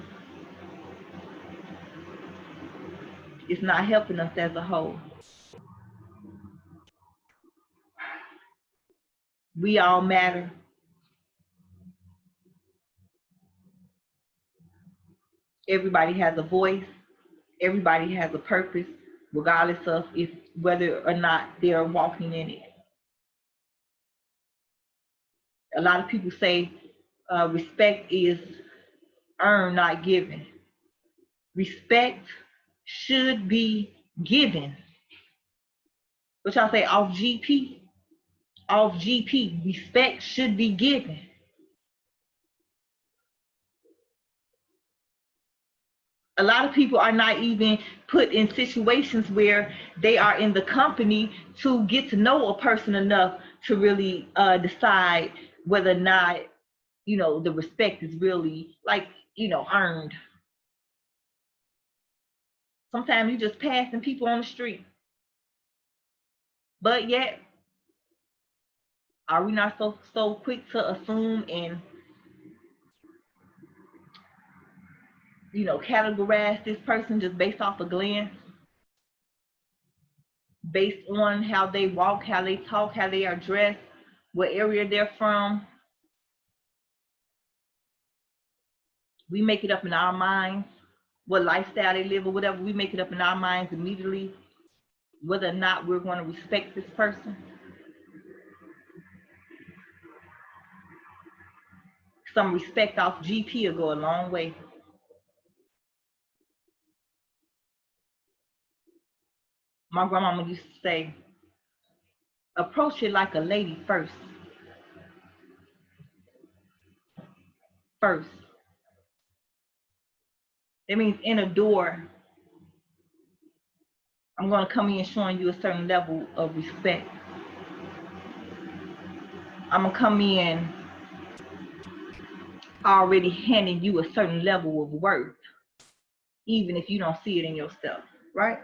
It's not helping us as a whole. We all matter. Everybody has a voice. Everybody has a purpose, regardless of if whether or not they're walking in it. A lot of people say respect is earned, not given. Respect should be given. What y'all say off GP? Off GP. Respect should be given. A lot of people are not even put in situations where they are in the company to get to know a person enough to really decide whether or not, the respect is really like, earned. Sometimes you just passing people on the street. But yet, are we not so quick to assume and, categorize this person just based off a glance? Based on how they walk, how they talk, how they are dressed, what area they're from. We make it up in our minds, what lifestyle they live or whatever. We make it up in our minds immediately, whether or not we're going to respect this person. Some respect off GP will go a long way. My grandmama used to say, approach it like a lady first. First. That means in a door, I'm going to come in showing you a certain level of respect. I'm going to come in already handing you a certain level of worth, even if you don't see it in yourself, right?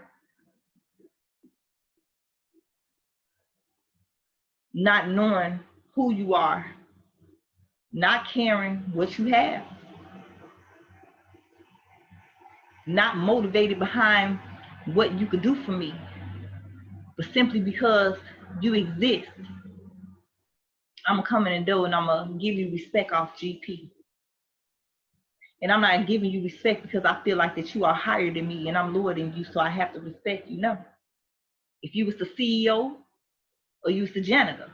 Not knowing who you are, not caring what you have, not motivated behind what you could do for me, but simply because you exist. I'm gonna come in the door and I'm gonna give you respect off GP. And I'm not giving you respect because I feel like that you are higher than me and I'm lower than you, so I have to respect you. No. If you was the CEO or you was the janitor,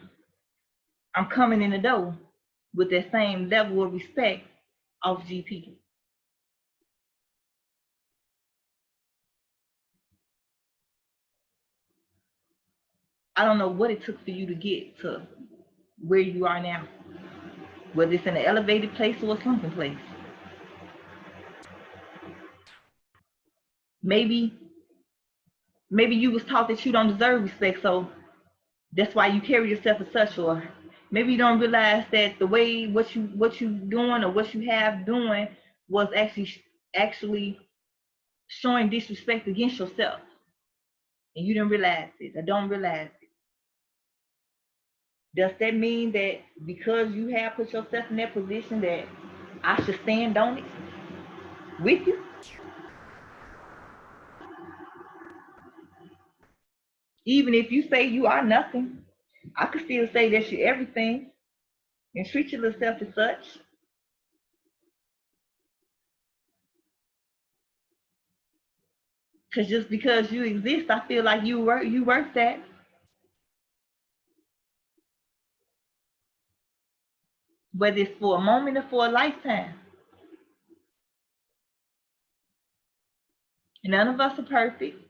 I'm coming in the door with that same level of respect off GP. I don't know what it took for you to get to where you are now, whether it's in an elevated place or a sunken place. Maybe you was taught that you don't deserve respect, so that's why you carry yourself as such. Or maybe you don't realize that the way what you doing or what you have doing was actually showing disrespect against yourself, and you didn't realize it or don't realize it. Does that mean that because you have put yourself in that position that I should stand on it with you? Even if you say you are nothing, I could still say that you're everything and treat yourself as such. Cause just because you exist, I feel like you worth that. Whether it's for a moment or for a lifetime. None of us are perfect.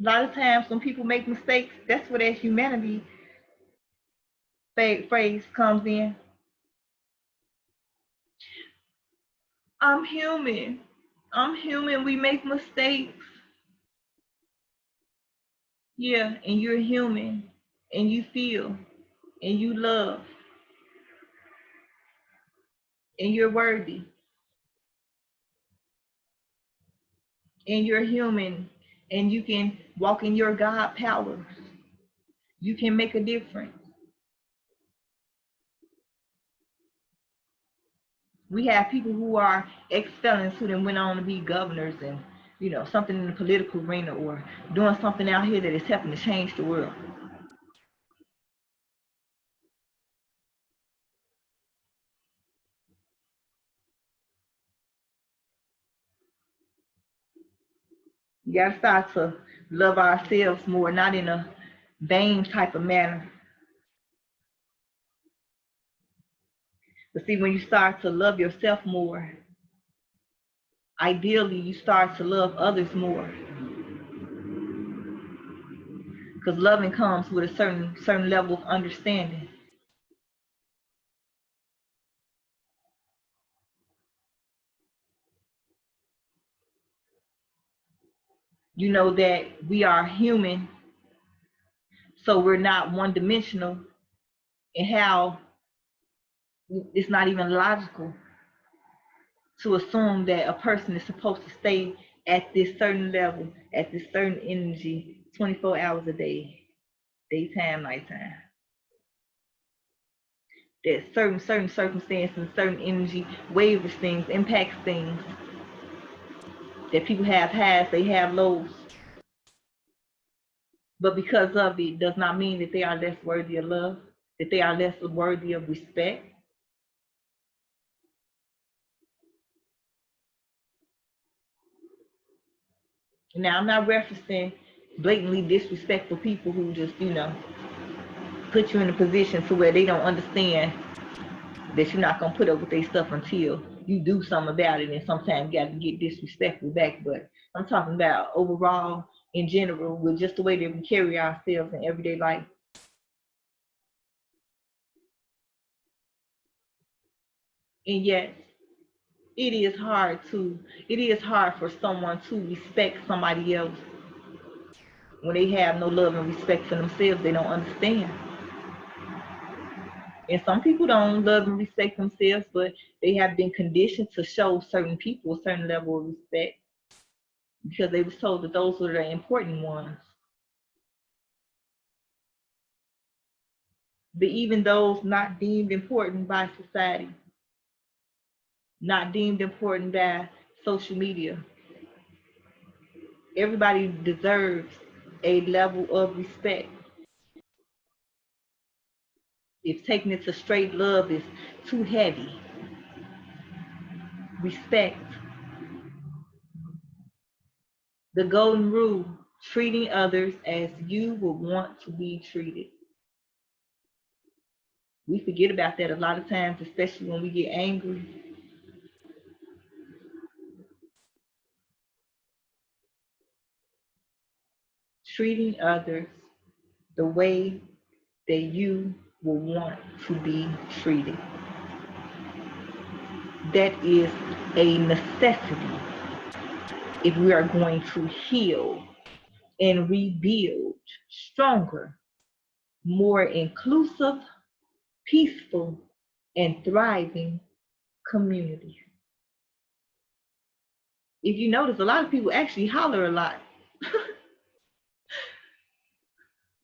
A lot of times when people make mistakes, that's where that humanity phrase comes in. I'm human. I'm human. We make mistakes. Yeah, and you're human, and you feel, and you love, and you're worthy, and you're human, and you can walk in your God powers. You can make a difference. We have people who are ex-felons who then went on to be governors and, something in the political arena or doing something out here that is helping to change the world. We got to start to love ourselves more, not in a vain type of manner. But see, when you start to love yourself more, ideally you start to love others more. Because loving comes with a certain level of understanding. You know that we are human, so we're not one dimensional, and how it's not even logical to assume that a person is supposed to stay at this certain level, at this certain energy, 24 hours a day, daytime, nighttime. That certain circumstances, certain energy wavers things, impacts things. That people have highs, they have lows. But because of it does not mean that they are less worthy of love, that they are less worthy of respect. Now, I'm not referencing blatantly disrespectful people who just, put you in a position to where they don't understand that you're not gonna put up with their stuff until you do something about it. And sometimes you got to get disrespectful back. But I'm talking about overall, in general, with just the way that we carry ourselves in everyday life. And yet, it is hard for someone to respect somebody else when they have no love and respect for themselves. They don't understand. And some people don't love and respect themselves, but they have been conditioned to show certain people a certain level of respect because they was told that those were the important ones. But even those not deemed important by society, not deemed important by social media, everybody deserves a level of respect. If taking it to straight love is too heavy, respect. The golden rule, treating others as you would want to be treated. We forget about that a lot of times, especially when we get angry. Treating others the way that you will want to be treated. That is a necessity if we are going to heal and rebuild stronger, more inclusive, peaceful, and thriving communities. If you notice, a lot of people actually holler a lot.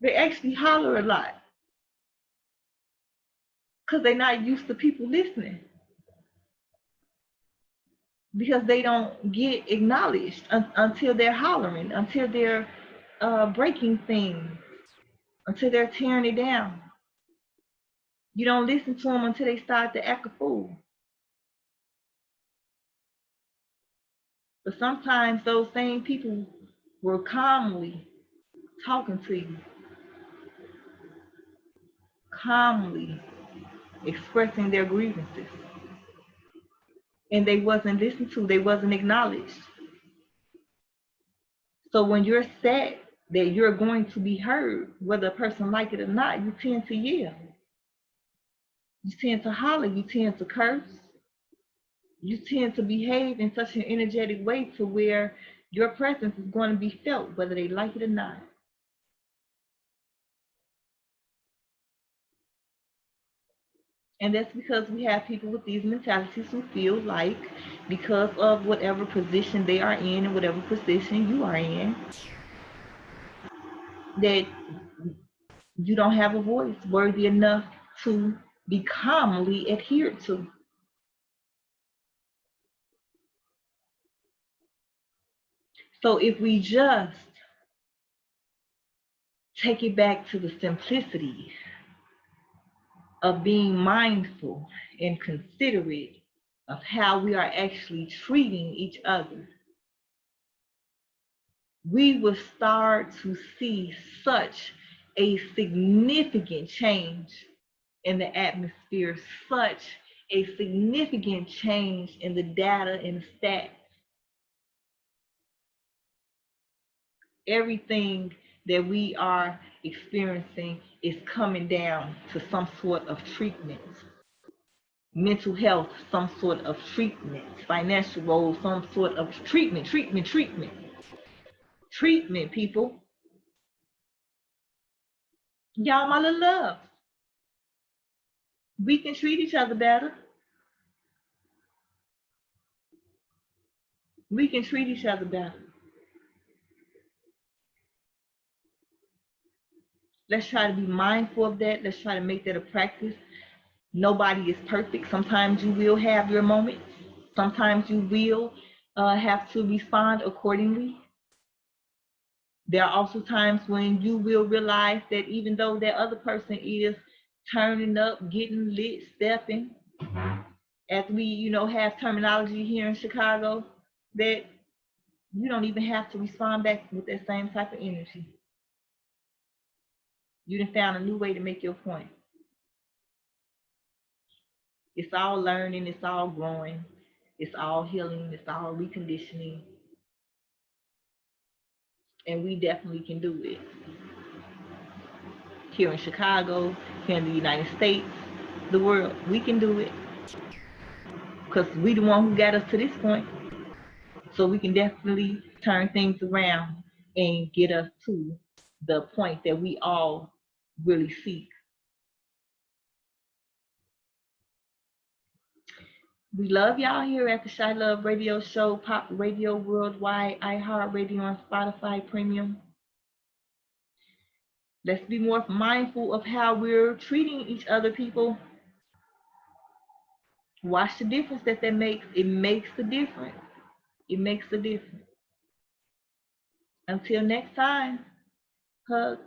They actually holler a lot. because they're not used to people listening, because they don't get acknowledged until they're hollering, until they're breaking things, until they're tearing it down. You don't listen to them until they start to act a fool. But sometimes those same people were calmly talking to you, calmly expressing their grievances, and they wasn't listened to, they wasn't acknowledged. So when you're set that you're going to be heard, whether a person like it or not, you tend to yell, you tend to holler, you tend to curse, you tend to behave in such an energetic way to where your presence is going to be felt whether they like it or not. And that's because we have people with these mentalities who feel like, because of whatever position they are in and whatever position you are in, that you don't have a voice worthy enough to be calmly adhered to. So if we just take it back to the simplicity of being mindful and considerate of how we are actually treating each other, we will start to see such a significant change in the atmosphere, such a significant change in the data and the stats. Everything that we are experiencing is coming down to some sort of treatment. Mental health, some sort of treatment. Financial roles, some sort of treatment, treatment, people. Y'all, my little love, we can treat each other better. We can treat each other better. Let's try to be mindful of that. Let's try to make that a practice. Nobody is perfect. Sometimes you will have your moments. Sometimes you will have to respond accordingly. There are also times when you will realize that even though that other person is turning up, getting lit, stepping, as we, have terminology here in Chicago, that you don't even have to respond back with that same type of energy. You done found a new way to make your point. It's all learning, it's all growing, it's all healing, it's all reconditioning. And we definitely can do it. Here in Chicago, here in the United States, the world, we can do it. Because we the one who got us to this point. So we can definitely turn things around and get us to the point that we all really seek. We love y'all here at the Chilove Radio Show, Pop Radio Worldwide, iHeartRadio, and Spotify Premium. Let's be more mindful of how we're treating each other, people. Watch the difference that makes. It makes the difference. It makes the difference. Until next time, hugs.